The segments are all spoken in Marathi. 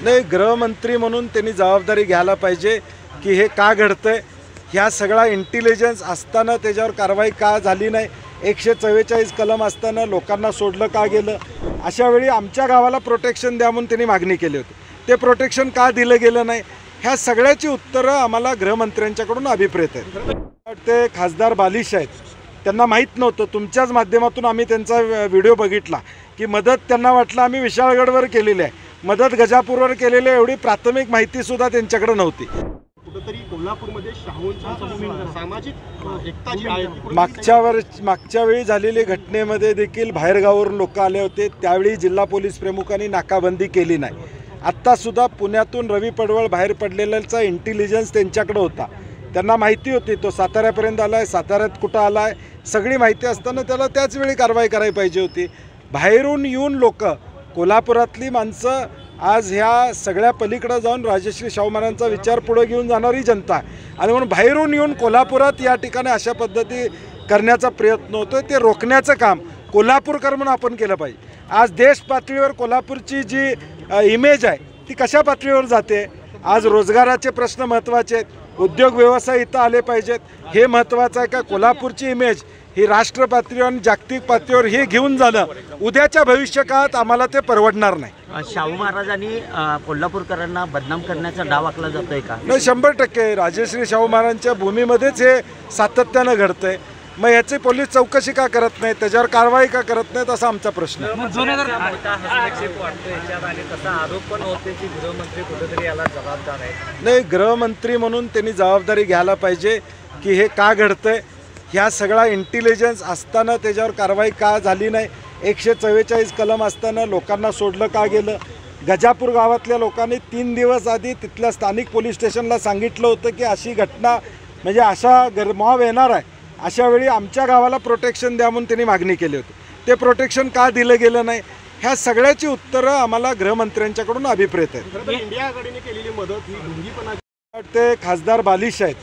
नाही, गृहमंत्री म्हणून त्यांनी जबाबदारी घ्यायला पाहिजे की हे का घडतंय, ह्या सगळा इंटेलिजन्स असताना त्याच्यावर कारवाई का झाली नाही, 144 कलम असताना लोकांना सोडलं का गेलं, अशा वेळी आमच्या गावाला प्रोटेक्शन द्या म्हणून त्यांनी मागणी केली होती, ते प्रोटेक्शन का दिलं गेलं नाही, ह्या सगळ्याची उत्तरं आम्हाला गृहमंत्र्यांच्याकडून अभिप्रेत आहेत. ते खासदार बालिश आहेत, त्यांना माहीत नव्हतं, तुमच्याच माध्यमातून आम्ही त्यांचा व्हिडिओ बघितला की मदत त्यांना वाटलं आम्ही विशाळगडवर केलेली आहे, मदत गजापूरवर केलेली आहे, एवढी प्राथमिक माहितीसुद्धा त्यांच्याकडे नव्हती. कुठेतरी कोल्हापूरमध्ये सामाजिक एकता जी आहे मागच्या वेळी झालेली घटनेमध्ये देखील बाहेरगावावरून लोक आले होते, त्यावेळी जिल्हा पोलीस प्रमुखांनी नाकाबंदी केली नाही. आत्तासुद्धा पुण्यातून रवी पडवळ बाहेर पडलेल्याचा इंटेलिजन्स त्यांच्याकडे होता, त्यांना माहिती होती तो साताऱ्यापर्यंत आला आहे, साताऱ्यात कुठं आला आहे, सगळी माहिती असताना त्याला त्याच वेळी कारवाई करायला पाहिजे होती. बाहेरून येऊन लोक, कोल्हापुरातली माणसं आज ह्या सगळ्या पलीकडे जाऊन राजश्री शाहू महाराजांचा विचार पुढे घेऊन जाणारी जनता आहे, आणि म्हणून बाहेरून येऊन कोल्हापुरात या ठिकाणी अशा पद्धती करण्याचा प्रयत्न होतो, ते रोखण्याचं काम कोल्हापूरकर म्हणून आपण केलं पाहिजे. आज देश पातळीवर कोल्हापूरची जी इमेज आहे ती कशा पातळीवर जाते, आज रोजगाराचे प्रश्न महत्त्वाचे आहेत, उद्योग व्यवसाय इथं आले पाहिजेत, हे महत्त्वाचं आहे का, कोल्हापूरची इमेज ही राष्ट्र पातळीवर आणि जागतिक पातळीवर हे घेऊन जाणं उद्याच्या भविष्यकाळात आम्हाला ते परवडणार नाही. शाहू महाराजांनी कोल्हापूरकरांना बदनाम करण्याचा डाव आखला जातोय का? नाही, 100% राजश्री शाहू महाराजांच्या भूमीमध्येच हे सातत्यानं घडतंय. मग याची पोलीस चौकशी का करत नाही, त्याच्यावर कारवाई का करत नाहीत, असा आमचा प्रश्न आहे. नाही, गृहमंत्री म्हणून त्यांनी जबाबदारी घ्यायला पाहिजे की हे का घडतंय, ह्या सगळा इंटेलिजन्स असताना त्याच्यावर कारवाई का झाली नाही, 144 कलम असताना लोकांना सोडलं का गेलं. गजापूर गावातल्या लोकांनी 3 दिवस आधी तिथल्या स्थानिक पोलीस स्टेशनला सांगितलं होतं की अशी घटना म्हणजे अशा गरमाव येणार आहे, अशा वेळी आमच्या गावाला प्रोटेक्शन द्या म्हणून त्यांनी मागणी केली होती, ते प्रोटेक्शन का दिलं गेलं नाही, ह्या सगळ्याची उत्तरं आम्हाला गृहमंत्र्यांच्याकडून अभिप्रेत आहेत. इंडिया आघाडीने केलेली मदत ही ढोंगीपणा. ते खासदार बालिश आहेत,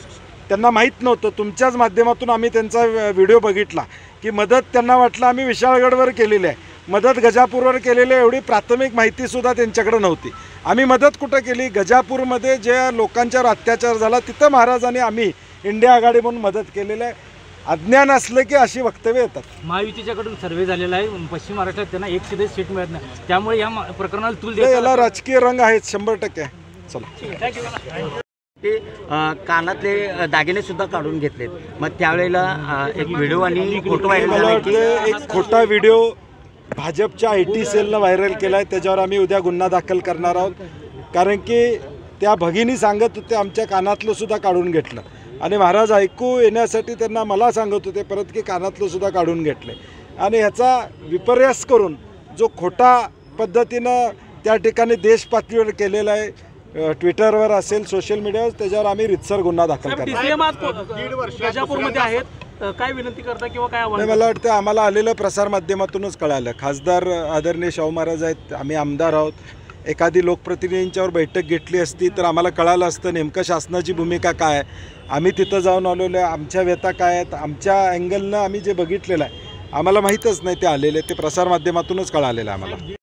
त्यांना माहीत नव्हतं, तुमच्याच माध्यमातून आम्ही त्यांचा व्हिडिओ बघितला की मदत त्यांना वाटलं आम्ही विशाळगडवर केलेली आहे, मदत गजापूरवर केलेली आहे, एवढी प्राथमिक माहितीसुद्धा त्यांच्याकडे नव्हती. आम्ही मदत कुठं केली, गजापूरमध्ये ज्या लोकांच्यावर अत्याचार झाला तिथं महाराजांनी आम्ही इंडिया आघाडी म्हणून मदत केलेली आहे. अज्ञान असलं की अशी वक्तव्य येतात. महायुतीच्याकडून सर्वे झालेला आहे, पश्चिम महाराष्ट्रात त्यांना 1 सीट मिळत नाही, त्यामुळे या प्रकरणाला तूल याला राजकीय रंग आहेत 100%. चला, ते कानातले दागिने सुद्धा काढून घेतलेत, मग त्यावेळेला एक व्हिडिओ आणि फोटो व्हायरल मला झाला वाटतं एक खोटा व्हिडिओ भाजपच्या IT सेलनं व्हायरल केला आहे, त्याच्यावर आम्ही उद्या गुन्हा दाखल करणार आहोत. कारण की त्या भगिनी सांगत होते आमच्या कानातलं सुद्धा काढून घेतलं, आणि महाराज ऐकू येण्यासाठी त्यांना मला सांगत होते परत की कानातलं सुद्धा काढून घेतलं, आणि ह्याचा विपर्यास करून जो खोटा पद्धतीनं त्या ठिकाणी देश पातळीवर केलेला आहे, ट्विटरवर असेल, सोशल मीडियावर, त्याच्यावर आम्ही रितसर गुन्हा दाखल गजापूरमध्ये आहेत, काय विनंती करता किंवा काय आव्हान? मला वाटतं आम्हाला आलेलं प्रसारमाध्यमातूनच कळालं. खासदार आदरणीय शाहू महाराज आहेत, आम्ही आमदार आहोत, एखादी लोकप्रतिनिधींच्यावर बैठक घेतली असती तर आम्हाला कळालं असतं नेमकं शासनाची भूमिका काय आहे. आम्ही तिथं जाऊन आलेलो आहे, आमच्या व्यथा काय आहेत, आमच्या अँगलनं आम्ही जे बघितलेलं आहे आम्हाला माहीतच नाही ते आलेले, ते प्रसारमाध्यमातूनच कळालेलं आहे आम्हाला.